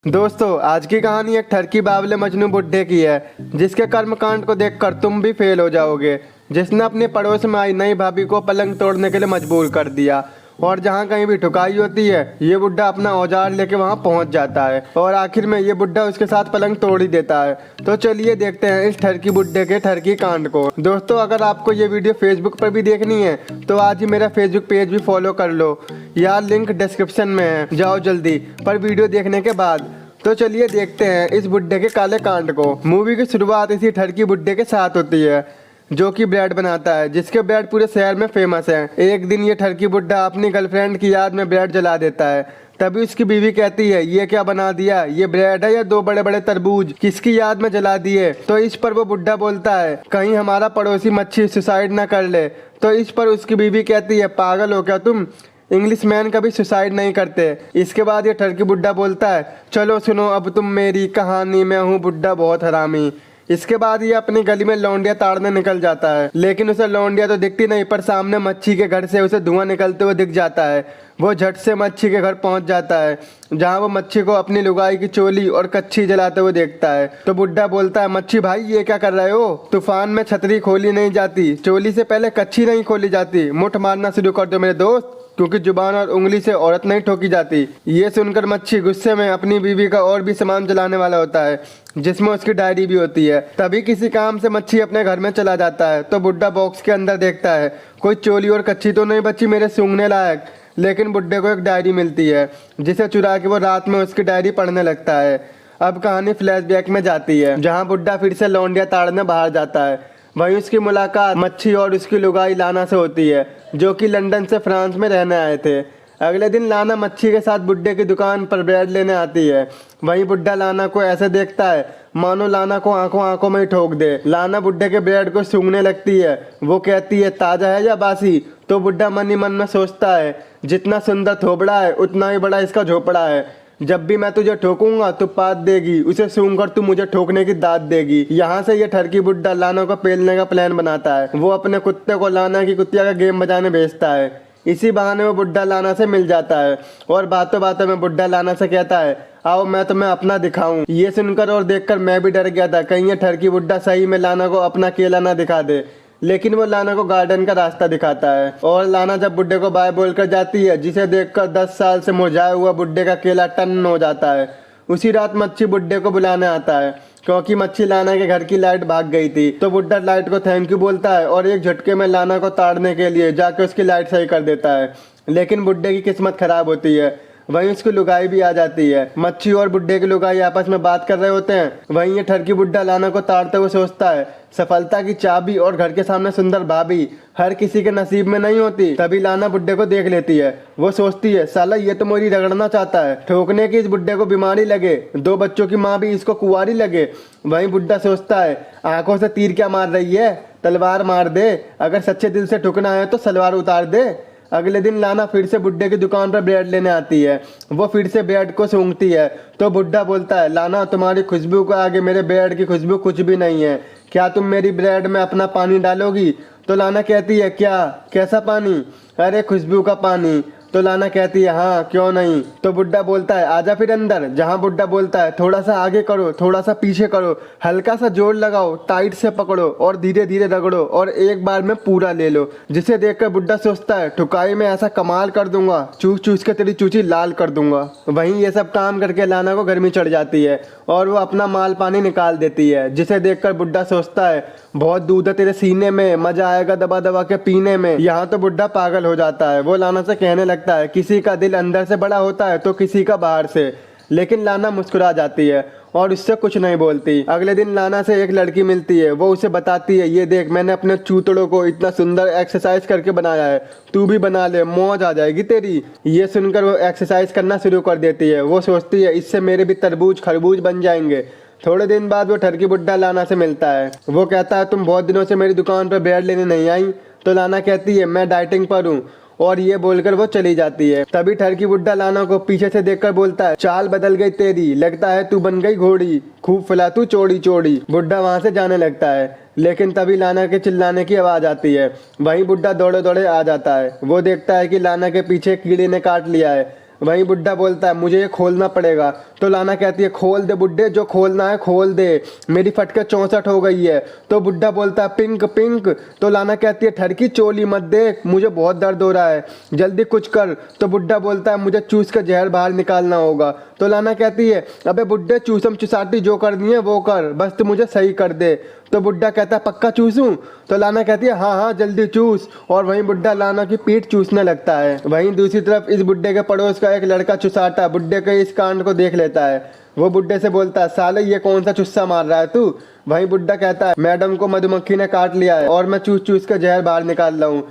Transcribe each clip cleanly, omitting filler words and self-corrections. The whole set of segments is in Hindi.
दोस्तों, आज की कहानी एक ठरकी बावले मजनू बुड्ढे की है, जिसके कर्मकांड को देखकर तुम भी फेल हो जाओगे। जिसने अपने पड़ोस में आई नई भाभी को पलंग तोड़ने के लिए मजबूर कर दिया, और जहाँ कहीं भी ठुकाई होती है ये बुड्ढा अपना औजार लेके वहाँ पहुँच जाता है, और आखिर में ये बुड्ढा उसके साथ पलंग तोड़ ही देता है। तो चलिए देखते हैं इस ठरकी बुड्ढे के ठरकी कांड को। दोस्तों, अगर आपको ये वीडियो फेसबुक पर भी देखनी है तो आज ही मेरा फेसबुक पेज भी फॉलो कर लो यार, लिंक डिस्क्रिप्शन में है, जाओ जल्दी। पर वीडियो देखने के बाद तो चलिए देखते हैं इस बुड्ढे के काले कांड को। मूवी की शुरुआत इसी ठरकी बुड्ढे के साथ होती है, जो कि ब्रेड बनाता है, जिसके ब्रेड पूरे शहर में फेमस है। एक दिन ये ठरकी बुड्ढा अपनी गर्लफ्रेंड की याद में ब्रेड जला देता है। तभी उसकी बीवी कहती है, ये क्या बना दिया, ये ब्रेड है या दो बड़े बड़े तरबूज, किसकी याद में जला दिए। तो इस पर वो बुड्ढा बोलता है, कहीं हमारा पड़ोसी मच्छी सुसाइड ना कर ले। तो इस पर उसकी बीवी कहती है, पागल हो क्या तुम, इंग्लिश मैन कभी सुसाइड नहीं करते। इसके बाद ये ठरकी बुड्ढा बोलता है, चलो सुनो अब तुम मेरी कहानी, मैं हूँ बुड्ढा बहुत हरामी। इसके बाद ये अपनी गली में लौंडिया ताड़ने निकल जाता है, लेकिन उसे लौंडिया तो दिखती नहीं, पर सामने मच्छी के घर से उसे धुआं निकलते हुए दिख जाता है। वो झट से मच्छी के घर पहुंच जाता है, जहां वो मच्छी को अपनी लुगाई की चोली और कच्छी जलाते हुए देखता है। तो बुड्ढा बोलता है, मच्छी भाई ये क्या कर रहे हो, तूफान में छतरी खोली नहीं जाती, चोली से पहले कच्छी नहीं खोली जाती, मुठ मारना शुरू कर दो मेरे दोस्त, क्योंकि जुबान और उंगली से औरत नहीं ठोकी जाती। ये सुनकर मच्छी गुस्से में अपनी बीवी का और भी सामान जलाने वाला होता है, जिसमें उसकी डायरी भी होती है। तभी किसी काम से मच्छी अपने घर में चला जाता है। तो बुड्ढा बॉक्स के अंदर देखता है, कोई चोली और कच्ची तो नहीं बची मेरे सूंघने लायक। लेकिन बुड्ढे को एक डायरी मिलती है, जिसे चुरा के वो रात में उसकी डायरी पढ़ने लगता है। अब कहानी फ्लैशबैक में जाती है, जहाँ बुड्ढा फिर से लौंडिया ताड़ने बाहर जाता है। वहीं उसकी मुलाकात मच्छी और उसकी लुगाई लाना से होती है, जो कि लंदन से फ्रांस में रहने आए थे। अगले दिन लाना मच्छी के साथ बुड्ढे की दुकान पर ब्रेड लेने आती है। वहीं बुड्ढा लाना को ऐसे देखता है मानो लाना को आंखों आंखों में ही ठोक दे। लाना बुड्ढे के ब्रेड को सूंघने लगती है। वो कहती है, ताज़ा है या बासी। तो बुड्ढा मन ही मन में सोचता है, जितना सुंदर थोबड़ा है उतना ही बड़ा इसका झोपड़ा है। जब भी मैं तुझे ठोकूंगा तो पात देगी, उसे सूंघ कर तू मुझे ठोकने की दाद देगी। यहाँ से ये ठरकी बुड्ढा लाना को पेलने का प्लान बनाता है। वो अपने कुत्ते को लाना की कुतिया का गेम बजाने भेजता है। इसी बहाने वो बुड्ढा लाना से मिल जाता है, और बातों बातों में बुड्ढा लाना से कहता है, आओ मैं तुम्हें अपना दिखाऊं। ये सुनकर और देखकर मैं भी डर गया था, कहीं ये ठरकी बुड्ढा सही में लाना को अपना केला ना दिखा दे। लेकिन वो लाना को गार्डन का रास्ता दिखाता है, और लाना जब बुड्ढे को बाय बोलकर जाती है, जिसे देखकर 10 साल से मुरझाया हुआ बुड्ढे का केला टन हो जाता है। उसी रात मच्छी बुड्ढे को बुलाने आता है, क्योंकि मच्छी लाना के घर की लाइट भाग गई थी। तो बुड्ढा लाइट को थैंक यू बोलता है, और एक झटके में लाना को ताड़ने के लिए जाके उसकी लाइट सही कर देता है। लेकिन बुड्ढे की किस्मत खराब होती है, वहीं उसकी लुगाई भी आ जाती है। मच्छी और बुड्ढे की लुगाई आपस में बात कर रहे होते हैं। वहीं ये ठरकी बुड्ढा लाना को ताड़ते हुए सोचता है, सफलता की चाबी और घर के सामने सुंदर भाभी हर किसी के नसीब में नहीं होती। तभी लाना बुड्ढे को देख लेती है। वो सोचती है, साला ये तो मोरी रगड़ना चाहता है, ठोकने की इस बुड्ढे को बीमारी लगे, 2 बच्चों की माँ भी इसको कुंवारी लगे। वहीं बुड्ढा सोचता है, आंखों से तीर क्या मार रही है, तलवार मार दे, अगर सच्चे दिल से ठुकना है तो सलवार उतार दे। अगले दिन लाना फिर से बुड्ढे की दुकान पर ब्रेड लेने आती है। वो फिर से ब्रेड को सूंघती है। तो बुड्ढा बोलता है, लाना तुम्हारी खुशबू के आगे मेरे ब्रेड की खुशबू कुछ भी नहीं है, क्या तुम मेरी ब्रेड में अपना पानी डालोगी। तो लाना कहती है, क्या, कैसा पानी, अरे खुशबू का पानी। तो लाना कहती है, हाँ क्यों नहीं। तो बुड्ढा बोलता है, आजा फिर अंदर। जहाँ बुड्ढा बोलता है, थोड़ा सा आगे करो, थोड़ा सा पीछे करो, हल्का सा जोर लगाओ, टाइट से पकड़ो और धीरे धीरे रगड़ो, और एक बार में पूरा ले लो। जिसे देखकर बुड्ढा सोचता है, ठुकाई में ऐसा कमाल कर दूंगा, चूस चूस के तेरी चूची लाल कर दूंगा। वहीं ये सब काम करके लाना को गर्मी चढ़ जाती है, और वो अपना माल पानी निकाल देती है। जिसे देखकर बुड्ढा सोचता है, बहुत दूध है तेरे सीने में, मजा आएगा दबा दबा के पीने में। यहाँ तो बुड्ढा पागल हो जाता है। वो लाना से कहने लगता है, किसी का दिल अंदर से बड़ा होता है तो किसी का बाहर से। लेकिन लाना मुस्कुरा जाती है और उससे कुछ नहीं बोलती। अगले दिन लाना से एक लड़की मिलती है। वो उसे बताती है, ये देख मैंने अपने चूतड़ों को इतना सुंदर एक्सरसाइज करके बनाया है, तू भी बना ले, मौज आ जाएगी तेरी। ये सुनकर वो एक्सरसाइज करना शुरू कर देती है। वो सोचती है, इससे मेरे भी तरबूज खरबूज बन जाएंगे। थोड़े दिन बाद वो ठरकी बुड्ढा लाना से मिलता है। वो कहता है, तुम बहुत दिनों से मेरी दुकान पर ब्रेड लेने नहीं आई। तो लाना कहती है, मैं डाइटिंग पर हूँ, और ये बोलकर वो चली जाती है। तभी ठरकी बुड्ढा लाना को पीछे से देखकर बोलता है, चाल बदल गई तेरी, लगता है तू बन गई घोड़ी, खूब फुला तू चौड़ी चौड़ी। बुड्ढा वहां से जाने लगता है, लेकिन तभी लाना के चिल्लाने की आवाज आती है। वहीं बुड्ढा दौड़े दौड़े आ जाता है। वो देखता है कि लाना के पीछे कीड़े ने काट लिया है। वहीं बुड्ढा बोलता है मुझे ये खोलना पड़ेगा। तो लाना कहती है खोल दे बुड्ढे, जो खोलना है खोल दे, मेरी फटके 64 हो गई है। तो बुड्ढा बोलता है पिंक पिंक। तो लाना कहती है ठरकी चोली मत देख, मुझे बहुत दर्द हो रहा है, जल्दी कुछ कर। तो बुड्ढा बोलता है मुझे चूस कर जहर बाहर निकालना होगा। तो लाना कहती है अबे बुड्ढे चूसम चुसाटी जो करनी है वो कर, बस तू मुझे सही कर दे। तो बुड्ढा कहता है पक्का चूसूं? तो लाना कहती है हाँ हाँ जल्दी चूस। और वहीं बुड्ढा लाना की पीठ चूसने लगता है। वहीं दूसरी तरफ इस बुड्ढे के पड़ोस का एक लड़का चुसाटा बुड्ढे के इस कांड को देख लेता है। वो बुड्ढे से बोलता है साले ये कौन सा चुस्सा मार रहा है तू? वहीं बुड्ढा कहता है मैडम को मधुमक्खी ने काट लिया है और मैं चूस चूस कर जहर बाहर निकाल रहा हूँ।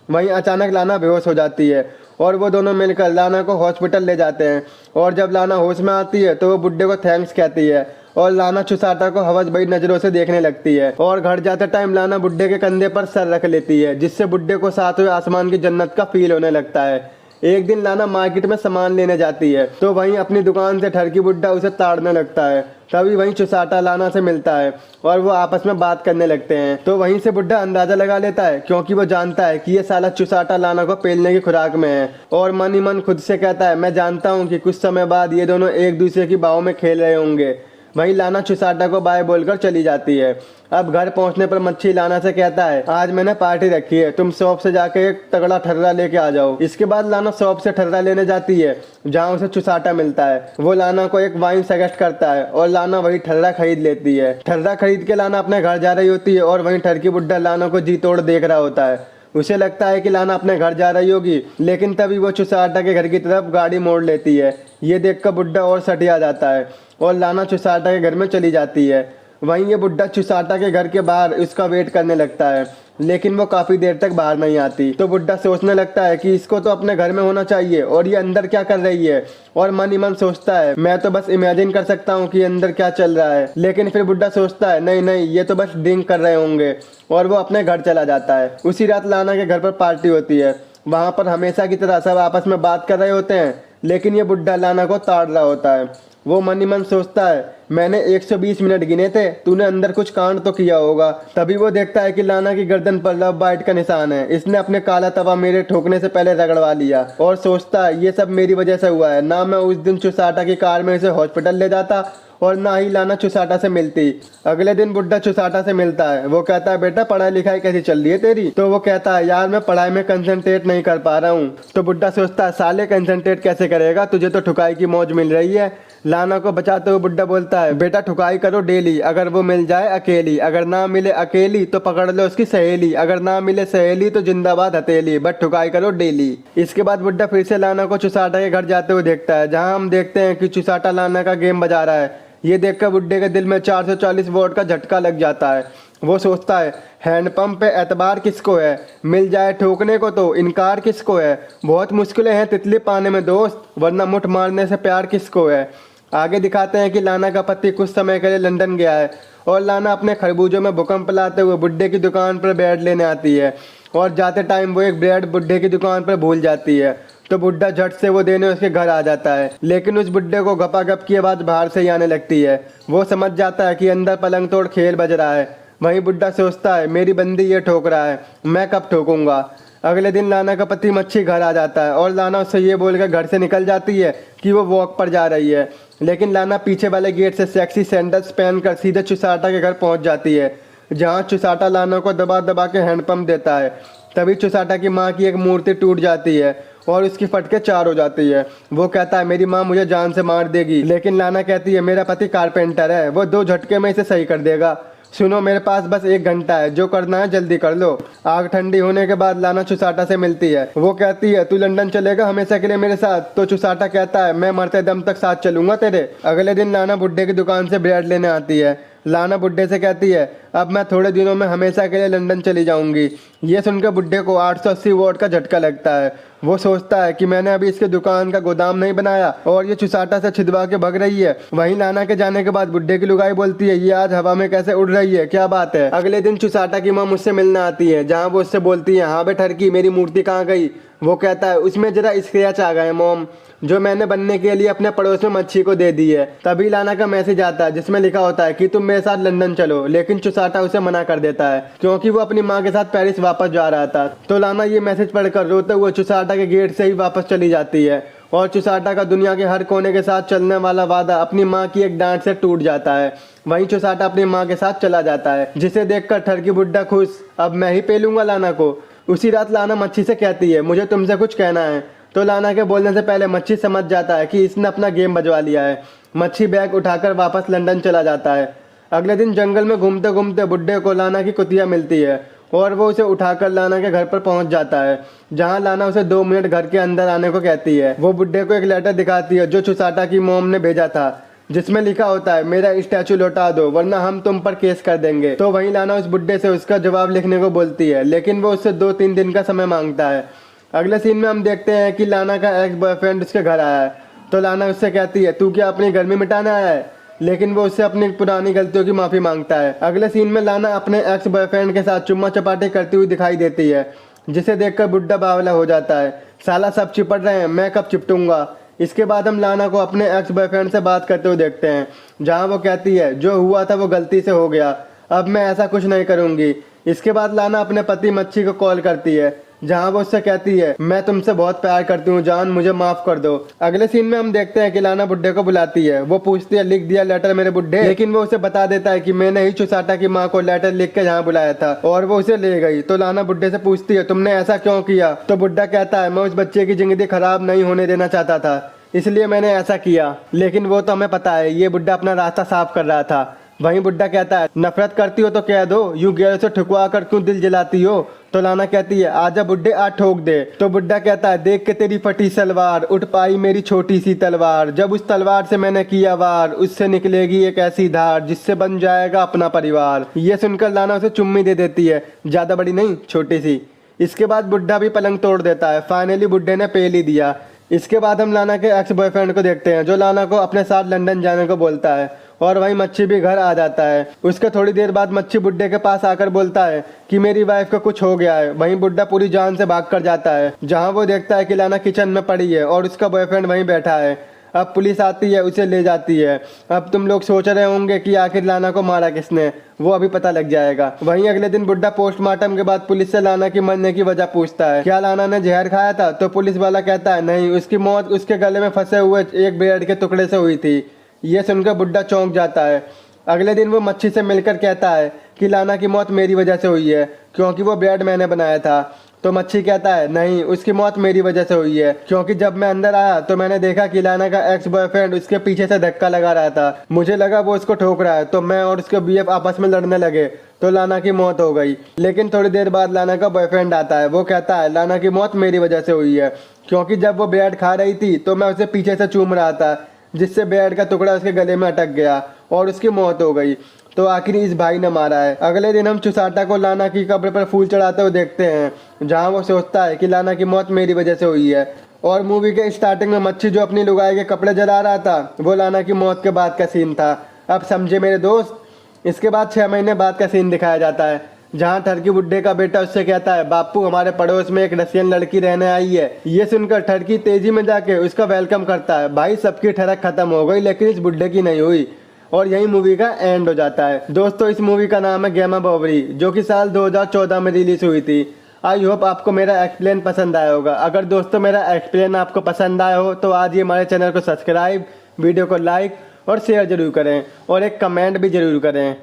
वहीं अचानक लाना बेहोश हो जाती है और वो दोनों मिलकर लाना को हॉस्पिटल ले जाते हैं। और जब लाना होश में आती है तो वो बुड्ढे को थैंक्स कहती है और लाना चुसाटा को हवस भरी नजरों से देखने लगती है। और घर जाते टाइम लाना बुड्ढे के कंधे पर सर रख लेती है, जिससे बुड्ढे को सातवें आसमान की जन्नत का फील होने लगता है। एक दिन लाना मार्केट में सामान लेने जाती है तो वहीं अपनी दुकान से ठरकी बुड्ढा उसे ताड़ने लगता है। तभी वहीं चुसाटा लाना से मिलता है और वो आपस में बात करने लगते हैं। तो वहीं से बुड्ढा अंदाजा लगा लेता है क्योंकि वो जानता है कि ये साला चुसाटा लाना को पेलने की खुराक में है। और मन ही मन खुद से कहता है मैं जानता हूँ कि कुछ समय बाद ये दोनों एक दूसरे की बाहों में खेल रहे होंगे। वहीं लाना चुसाटा को बाय बोलकर चली जाती है। अब घर पहुंचने पर मच्छी लाना से कहता है आज मैंने पार्टी रखी है, तुम शॉप से जाके एक तगड़ा ठर्रा लेके आ जाओ। इसके बाद लाना शॉप से ठर्रा लेने जाती है जहां उसे चुसाटा मिलता है। वो लाना को एक वाइन सजेस्ट करता है और लाना वही ठर्रा खरीद लेती है। ठर्रा खरीद के लाना अपने घर जा रही होती है और वहीं ठरकी बुड्ढा लाना को जी तोड़ देख रहा होता है। उसे लगता है कि लाना अपने घर जा रही होगी, लेकिन तभी वो चुसाटा के घर की तरफ गाड़ी मोड़ लेती है। ये देखकर बुड्ढा और सटिया जाता है और लाना चुसाटा के घर में चली जाती है। वहीं ये बुड्ढा चुसाटा के घर के बाहर उसका वेट करने लगता है, लेकिन वो काफ़ी देर तक बाहर नहीं आती। तो बुड्ढा सोचने लगता है कि इसको तो अपने घर में होना चाहिए और ये अंदर क्या कर रही है। और मन ही मन सोचता है मैं तो बस इमेजिन कर सकता हूँ कि अंदर क्या चल रहा है। लेकिन फिर बुड्ढा सोचता है नहीं नहीं ये तो बस ड्रिंक कर रहे होंगे और वो अपने घर चला जाता है। उसी रात लाना के घर पर पार्टी होती है। वहाँ पर हमेशा की तरह सब आपस में बात कर रहे होते हैं, लेकिन ये बुड्ढा लाना को ताड़ रहा होता है। वो मन ही मन सोचता है मैंने 120 मिनट गिने थे, तूने अंदर कुछ कांड तो किया होगा। तभी वो देखता है कि लाना की गर्दन पर लव बाइट का निशान है। इसने अपने काला तवा मेरे ठोकने से पहले रगड़वा लिया और सोचता है ये सब मेरी वजह से हुआ है। ना मैं उस दिन चुसाटा की कार में इसे हॉस्पिटल ले जाता और ना ही लाना चुसाटा से मिलती। अगले दिन बुड्ढा चुसाटा से मिलता है। वो कहता है बेटा पढ़ाई लिखाई कैसी चल रही है तेरी? तो वो कहता है यार मैं पढ़ाई में कंसंट्रेट नहीं कर पा रहा हूँ। तो बुड्ढा सोचता है साले कंसंट्रेट कैसे करेगा, तुझे तो ठुकाई की मौज मिल रही है। लाना को बचाते हुए बुड्ढा बोलता है बेटा ठुकाई करो डेली, अगर वो मिल जाए अकेली, अगर ना मिले अकेली तो पकड़ लो उसकी सहेली, अगर ना मिले सहेली तो जिंदाबाद हथेली, बट ठुकाई करो डेली। इसके बाद बुड्ढा फिर से लाना को चुसाटा के घर जाते हुए देखता है, जहाँ हम देखते हैं कि चुसाटा लाना का गेम बजा रहा है। ये देखकर बुड्ढे के दिल में 440 वोल्ट का झटका लग जाता है। वो सोचता है हैंडपंप पे एतबार किसको है, मिल जाए ठोकने को तो इनकार किसको है, बहुत मुश्किलें हैं तितली पाने में दोस्त, वरना मुठ मारने से प्यार किसको है। आगे दिखाते हैं कि लाना का पति कुछ समय के लिए लंदन गया है और लाना अपने खरबूजों में भूकंप लाते हुए बुड्ढे की दुकान पर ब्रेड लेने आती है और जाते टाइम वो एक ब्रेड बुड्ढे की दुकान पर भूल जाती है। तो बुड्ढा झट से वो देने उसके घर आ जाता है, लेकिन उस बुड्ढे को गपागप की आवाज़ बाहर से ही आने लगती है। वो समझ जाता है कि अंदर पलंग तोड़ खेल बज रहा है। वहीं बुड्ढा सोचता है मेरी बंदी ये ठोक रहा है, मैं कब ठोकूंगा। अगले दिन लाना का पति मच्छी घर आ जाता है और लाना उससे ये बोलकर घर से निकल जाती है कि वो वॉक पर जा रही है। लेकिन लाना पीछे वाले गेट से सेक्सी सैंडल्स पहनकर सीधे चुसाटा के घर पहुंच जाती है, जहां चुसाटा लाना को दबा दबा के हैंडपंप देता है। तभी चुसाटा की माँ की एक मूर्ति टूट जाती है और उसकी फटके 4 हो जाती है। वो कहता है मेरी माँ मुझे जान से मार देगी, लेकिन लाना कहती है मेरा पति कारपेंटर है, वो 2 झटके में इसे सही कर देगा। सुनो मेरे पास बस 1 घंटा है, जो करना है जल्दी कर लो। आग ठंडी होने के बाद लाना चुसाटा से मिलती है। वो कहती है तू लंदन चलेगा हमेशा के लिए मेरे साथ? तो चुसाटा कहता है मैं मरते दम तक साथ चलूंगा तेरे। अगले दिन लाना बुड्ढे की दुकान से ब्रेड लेने आती है। लाना बुड्ढे से कहती है अब मैं थोड़े दिनों में हमेशा के लिए लंदन चली जाऊंगी। ये सुनकर बुड्ढे को 880 वोट का झटका लगता है। वो सोचता है कि मैंने अभी इसके दुकान का गोदाम नहीं बनाया और ये चुसाटा से छिदवा के भग रही है। वहीं लाना के जाने के बाद बुड्ढे की लुगाई बोलती है ये आज हवा में कैसे उड़ रही है, क्या बात है। अगले दिन चुसाटा की माँ मुझसे मिलने आती है, जहाँ वो उससे बोलती है हाँ बे ठरकी मेरी मूर्ति कहाँ गई। वो कहता है उसमें जरा स्क्रैच आ गए मॉम, जो मैंने बनने के लिए अपने पड़ोस में मच्छी को दे दी है। तभी लाना का मैसेज आता है जिसमें लिखा होता है कि तुम मेरे साथ लंदन चलो, लेकिन चुसाटा उसे मना कर देता है क्योंकि वो अपनी माँ के साथ पेरिस वापस जा रहा था। तो लाना ये मैसेज पढ़कर रोते हुए चुसाटा चुसाटा के गेट से ही वापस चली जाती है और चुसाटा का दुनिया के हर कोने के साथ चलने वाला वादा अपनी माँ की एक डांट से टूट जाता है। वहीं चुसाटा अपनी माँ के साथ चला जाता है, जिसे देखकर ठरकी बुड्ढा खुश, अब मैं ही पेलूंगा लाना को। उसी रात लाना मच्छी से कहती है, मुझे तुमसे कुछ कहना है। तो लाना के बोलने से पहले मच्छी समझ जाता है कि इसने अपना गेम बजवा लिया है। मच्छी बैग उठाकर वापस लंदन चला जाता है। अगले दिन जंगल में घूमते घूमते बुड्ढे को लाना की कुतिया मिलती है और वो उसे उठाकर लाना के घर पर पहुंच जाता है, जहां लाना उसे 2 मिनट घर के अंदर आने को कहती है। वो बुड्ढे को एक लेटर दिखाती है जो चुसाटा की मॉम ने भेजा था, जिसमें लिखा होता है, मेरा स्टैचू लौटा दो वरना हम तुम पर केस कर देंगे। तो वहीं लाना उस बुड्ढे से उसका जवाब लिखने को बोलती है, लेकिन वो उससे 2-3 दिन का समय मांगता है। अगले सीन में हम देखते हैं कि लाना का एक्स बॉयफ्रेंड उसके घर आया है। तो लाना उससे कहती है, तू क्या अपनी गर्मी मिटाने आया है? लेकिन वो उससे अपनी पुरानी गलतियों की माफी मांगता है। अगले सीन में लाना अपने एक्स बॉयफ्रेंड के साथ चुम्मा चपाटी करती हुई दिखाई देती है, जिसे देखकर बुड्ढा बावला हो जाता है। साला सब चिपट रहे हैं, मैं कब चिपटूंगा? इसके बाद हम लाना को अपने एक्स बॉयफ्रेंड से बात करते हुए देखते हैं, जहां वो कहती है, जो हुआ था वो गलती से हो गया, अब मैं ऐसा कुछ नहीं करूंगी। इसके बाद लाना अपने पति मच्छी को कॉल करती है, जहां वो उससे कहती है, मैं तुमसे बहुत प्यार करती हूँ जान, मुझे माफ कर दो। अगले सीन में हम देखते हैं कि लाना बुड्ढे को बुलाती है। वो पूछती है, लिख दिया लेटर मेरे बुड्ढे? लेकिन वो उसे बता देता है कि मैंने ही चुसाटा की माँ को लेटर लिख के यहाँ बुलाया था और वो उसे ले गई। तो लाना बुड्ढे से पूछती है, तुमने ऐसा क्यों किया? तो बुड्ढा कहता है, मैं उस बच्चे की जिंदगी खराब नहीं होने देना चाहता था, इसलिए मैंने ऐसा किया। लेकिन वो तो हमें पता है, ये बुड्ढा अपना रास्ता साफ कर रहा था। वहीं बुड्ढा कहता है, नफरत करती हो तो कह दो, यूं गैर से ठुकवा कर क्यों दिल जलाती हो? तो लाना कहती है, आजा बुड्ढे आ ठोक दे। तो बुड्ढा कहता है, देख के तेरी फटी सलवार, उठ पाई मेरी छोटी सी तलवार, जब उस तलवार से मैंने किया वार, उससे निकलेगी एक ऐसी धार जिससे बन जाएगा अपना परिवार। ये सुनकर लाना उसे चुम्मी दे देती है, ज्यादा बड़ी नहीं, छोटी सी। इसके बाद बुड्ढा भी पलंग तोड़ देता है। फाइनली बुड्ढे ने पेल ही दिया। इसके बाद हम लाना के एक्स बॉयफ्रेंड को देखते हैं, जो लाना को अपने साथ लंदन जाने को बोलता है और वहीं मच्छी भी घर आ जाता है। उसके थोड़ी देर बाद मच्छी बुड्ढे के पास आकर बोलता है कि मेरी वाइफ को कुछ हो गया है। वहीं बुड्ढा पूरी जान से भाग कर जाता है, जहां वो देखता है कि लाना किचन में पड़ी है और उसका बॉयफ्रेंड वहीं बैठा है। अब पुलिस आती है, उसे ले जाती है। अब तुम लोग सोच रहे होंगे कि आखिर लाना को मारा किसने, वो अभी पता लग जाएगा। वहीं अगले दिन बुड्ढा पोस्टमार्टम के बाद पुलिस से लाना की मरने की वजह पूछता है, क्या लाना ने जहर खाया था? तो पुलिस वाला कहता है, नहीं, उसकी मौत उसके गले में फंसे हुए एक ब्रेड के टुकड़े से हुई थी। ये सुनकर बुड्ढा चौंक जाता है। अगले दिन वो मच्छी से मिलकर कहता है कि लाना की मौत मेरी वजह से हुई है, क्योंकि वो ब्रेड मैंने बनाया था। तो मच्छी कहता है, नहीं, उसकी मौत मेरी वजह से हुई है, क्योंकि जब मैं अंदर आया तो मैंने देखा कि लाना का एक्स बॉयफ्रेंड उसके पीछे से धक्का लगा रहा था। मुझे लगा वो उसको ठोक रहा है, तो मैं और उसके बीएफ आपस में लड़ने लगे, तो लाना की मौत हो गई। लेकिन थोड़ी देर बाद लाना का बॉयफ्रेंड आता है। वो कहता है, लाना की मौत मेरी वजह से हुई है, क्योंकि जब वो ब्रेड खा रही थी तो मैं उसे पीछे से चूम रहा था, जिससे ब्रेड का टुकड़ा उसके गले में अटक गया और उसकी मौत हो गई। तो आखिर इस भाई ने मारा है। अगले दिन हम चुसाटा को लाना की कब्र पर फूल चढ़ाते हुए देखते हैं, जहां वो सोचता है कि लाना की मौत मेरी वजह से हुई है। और मूवी के स्टार्टिंग में मच्छी जो अपनी लुगाई के कपड़े जला रहा था, वो लाना की मौत के बाद का सीन था। अब समझे मेरे दोस्त। इसके बाद 6 महीने बाद का सीन दिखाया जाता है, जहाँ ठरकी बुड्ढे का बेटा उससे कहता है, बापू हमारे पड़ोस में एक रशियन लड़की रहने आई है। ये सुनकर ठरकी तेजी में जाके उसका वेलकम करता है। भाई सबकी ठरक खत्म हो गई, लेकिन इस बुड्ढे की नहीं हुई। और यही मूवी का एंड हो जाता है। दोस्तों, इस मूवी का नाम है गेम ऑफ ओवरी, जो कि साल 2014 में रिलीज हुई थी। आई होप आपको मेरा एक्सप्लेन पसंद आया होगा। अगर दोस्तों मेरा एक्सप्लेन आपको पसंद आया हो तो आज ही हमारे चैनल को सब्सक्राइब, वीडियो को लाइक और शेयर जरूर करें और एक कमेंट भी जरूर करें।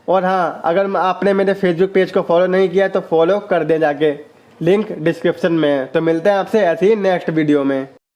और हाँ, अगर आपने मेरे फेसबुक पेज को फॉलो नहीं किया तो फॉलो कर दें जाके, लिंक डिस्क्रिप्शन में है। तो मिलते हैं आपसे ऐसे ही नेक्स्ट वीडियो में।